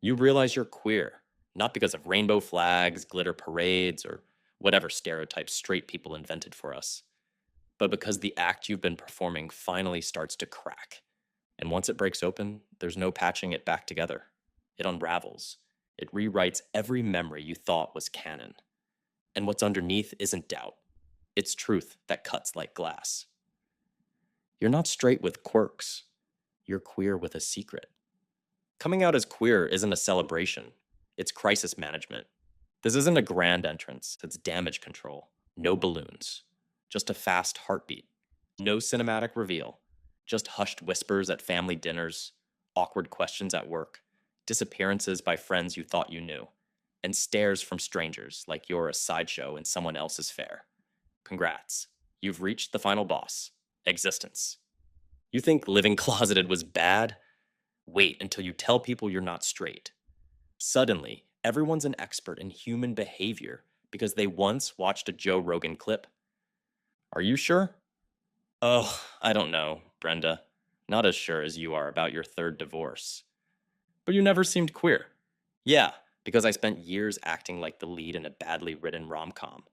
You realize you're queer, not because of rainbow flags, glitter parades, or whatever stereotypes straight people invented for us, but because the act you've been performing finally starts to crack. And once it breaks open, there's no patching it back together. It unravels. It rewrites every memory you thought was canon. And what's underneath isn't doubt, it's truth that cuts like glass. You're not straight with quirks, you're queer with a secret. Coming out as queer isn't a celebration, it's crisis management. This isn't a grand entrance, it's damage control. No balloons, just a fast heartbeat. No cinematic reveal, just hushed whispers at family dinners, awkward questions at work, disappearances by friends you thought you knew, and stares from strangers like you're a sideshow in someone else's fair. Congrats, you've reached the final boss existence. You think living closeted was bad? Wait until you tell people you're not straight. Suddenly, everyone's an expert in human behavior because they once watched a Joe Rogan clip. Are you sure? Oh, I don't know, Brenda. Not as sure as you are about your third divorce. But you never seemed queer. Yeah, because I spent years acting like the lead in a badly written rom-com.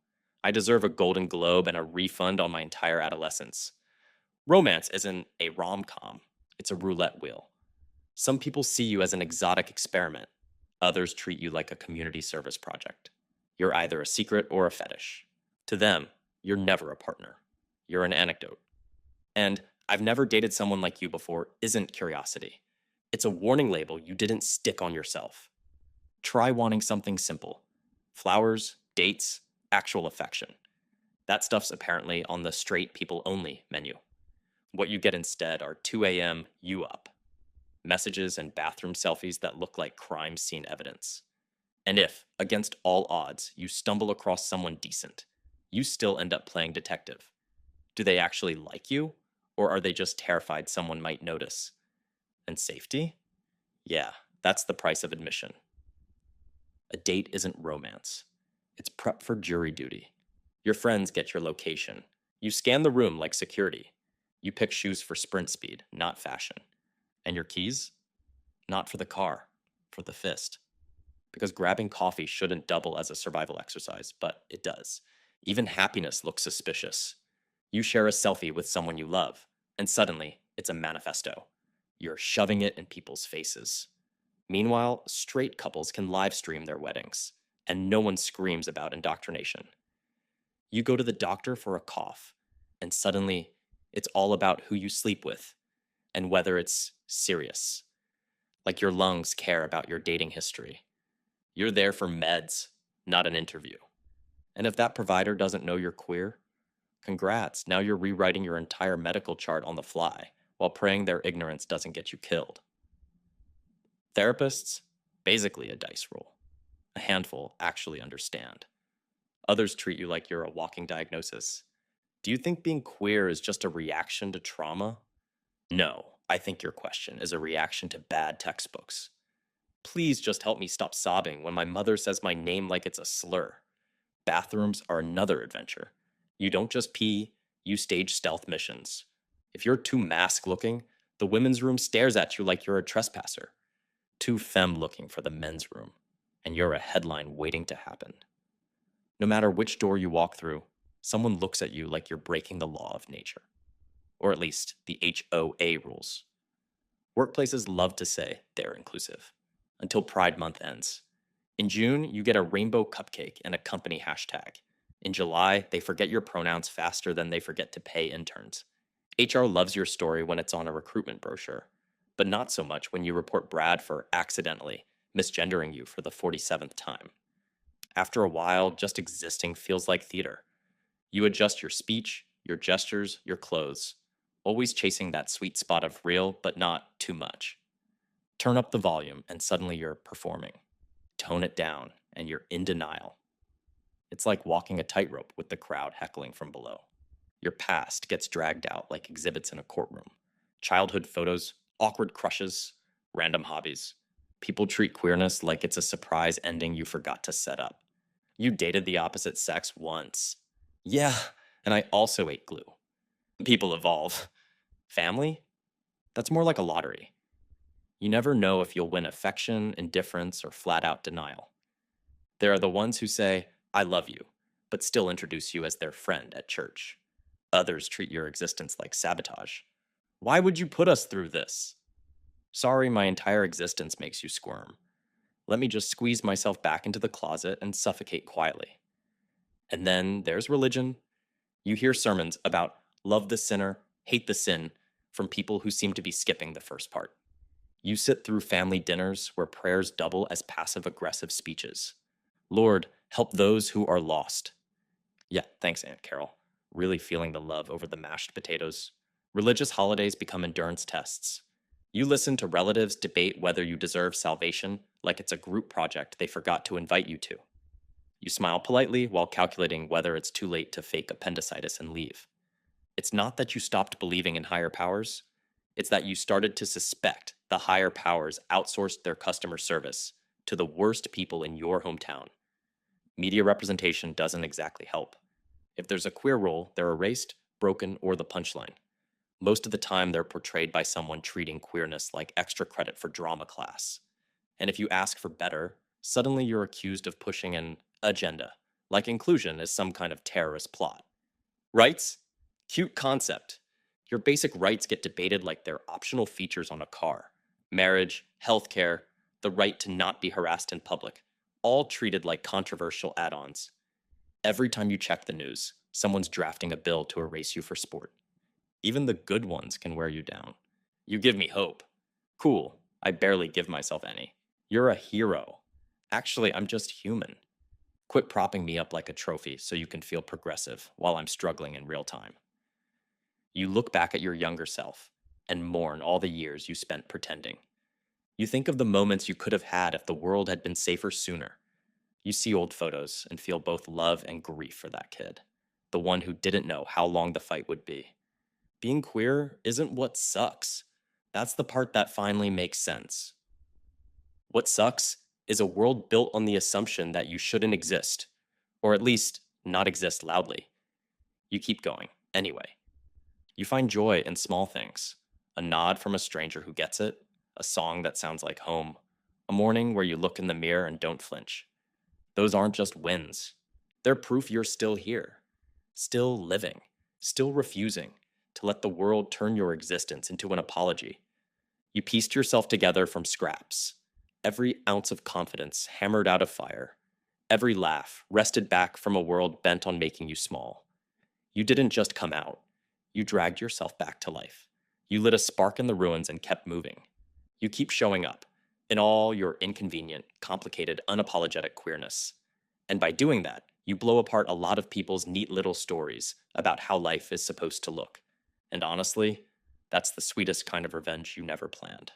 I deserve a Golden Globe and a refund on my entire adolescence. Romance isn't a rom-com, it's a roulette wheel. Some people see you as an exotic experiment. Others treat you like a community service project. You're either a secret or a fetish. To them, you're never a partner. You're an anecdote. And I've never dated someone like you before isn't curiosity. It's a warning label you didn't stick on yourself. Try wanting something simple. Flowers, dates, actual affection. That stuff's apparently on the straight people only menu. What you get instead are 2 a.m. you up. Messages and bathroom selfies that look like crime scene evidence. And if, against all odds, you stumble across someone decent, you still end up playing detective. Do they actually like you? Or are they just terrified someone might notice? And safety? Yeah, that's the price of admission. A date isn't romance. It's prep for jury duty. Your friends get your location. You scan the room like security. You pick shoes for sprint speed, not fashion. And your keys? Not for the car, for the fist. Because grabbing coffee shouldn't double as a survival exercise, but it does. Even happiness looks suspicious. You share a selfie with someone you love, and suddenly it's a manifesto. You're shoving it in people's faces. Meanwhile, straight couples can live stream their weddings, and no one screams about indoctrination. You go to the doctor for a cough, and suddenly it's all about who you sleep with and whether it's serious. Like your lungs care about your dating history. You're there for meds, not an interview. And if that provider doesn't know you're queer, congrats, now you're rewriting your entire medical chart on the fly while praying their ignorance doesn't get you killed. Therapists, basically a dice roll. A handful actually understand. Others treat you like you're a walking diagnosis. Do you think being queer is just a reaction to trauma? No, I think your question is a reaction to bad textbooks. Please just help me stop sobbing when my mother says my name like it's a slur. Bathrooms are another adventure. You don't just pee, you stage stealth missions. If you're too mask looking, the women's room stares at you like you're a trespasser. Too femme looking for the men's room, and you're a headline waiting to happen. No matter which door you walk through, someone looks at you like you're breaking the law of nature. Or at least the HOA rules. Workplaces love to say they're inclusive until Pride Month ends. In June, you get a rainbow cupcake and a company hashtag. In July, they forget your pronouns faster than they forget to pay interns. HR loves your story when it's on a recruitment brochure, but not so much when you report Brad for accidentally misgendering you for the 47th time. After a while, just existing feels like theater. You adjust your speech, your gestures, your clothes, always chasing that sweet spot of real, but not too much. Turn up the volume, and suddenly you're performing. Tone it down, and you're in denial. It's like walking a tightrope with the crowd heckling from below. Your past gets dragged out like exhibits in a courtroom. Childhood photos, awkward crushes, random hobbies. People treat queerness like it's a surprise ending you forgot to set up. You dated the opposite sex once. Yeah, and I also ate glue. People evolve. Family? That's more like a lottery. You never know if you'll win affection, indifference, or flat out denial. There are the ones who say, I love you, but still introduce you as their friend at church. Others treat your existence like sabotage. Why would you put us through this? Sorry, my entire existence makes you squirm. Let me just squeeze myself back into the closet and suffocate quietly. And then there's religion. You hear sermons about love the sinner, hate the sin from people who seem to be skipping the first part. You sit through family dinners where prayers double as passive aggressive speeches. Lord, help those who are lost. Yeah, thanks, Aunt Carol. Really feeling the love over the mashed potatoes. Religious holidays become endurance tests. You listen to relatives debate whether you deserve salvation like it's a group project they forgot to invite you to. You smile politely while calculating whether it's too late to fake appendicitis and leave. It's not that you stopped believing in higher powers, it's that you started to suspect the higher powers outsourced their customer service to the worst people in your hometown. Media representation doesn't exactly help. If there's a queer role, they're erased, broken, or the punchline. Most of the time, they're portrayed by someone treating queerness like extra credit for drama class. And if you ask for better, suddenly you're accused of pushing an agenda, like inclusion is some kind of terrorist plot. Rights? Cute concept. Your basic rights get debated like they're optional features on a car. Marriage, healthcare, the right to not be harassed in public, all treated like controversial add-ons. Every time you check the news, someone's drafting a bill to erase you for sport. Even the good ones can wear you down. You give me hope. Cool, I barely give myself any. You're a hero. Actually, I'm just human. Quit propping me up like a trophy so you can feel progressive while I'm struggling in real time. You look back at your younger self and mourn all the years you spent pretending. You think of the moments you could have had if the world had been safer sooner. You see old photos and feel both love and grief for that kid, the one who didn't know how long the fight would be. Being queer isn't what sucks. That's the part that finally makes sense. What sucks is a world built on the assumption that you shouldn't exist, or at least not exist loudly. You keep going, anyway. You find joy in small things, a nod from a stranger who gets it, a song that sounds like home, a morning where you look in the mirror and don't flinch. Those aren't just wins. They're proof you're still here, still living, still refusing to let the world turn your existence into an apology. You pieced yourself together from scraps, every ounce of confidence hammered out of fire, every laugh wrested back from a world bent on making you small. You didn't just come out, you dragged yourself back to life. You lit a spark in the ruins and kept moving. You keep showing up in all your inconvenient, complicated, unapologetic queerness. And by doing that, you blow apart a lot of people's neat little stories about how life is supposed to look. And honestly, that's the sweetest kind of revenge you never planned.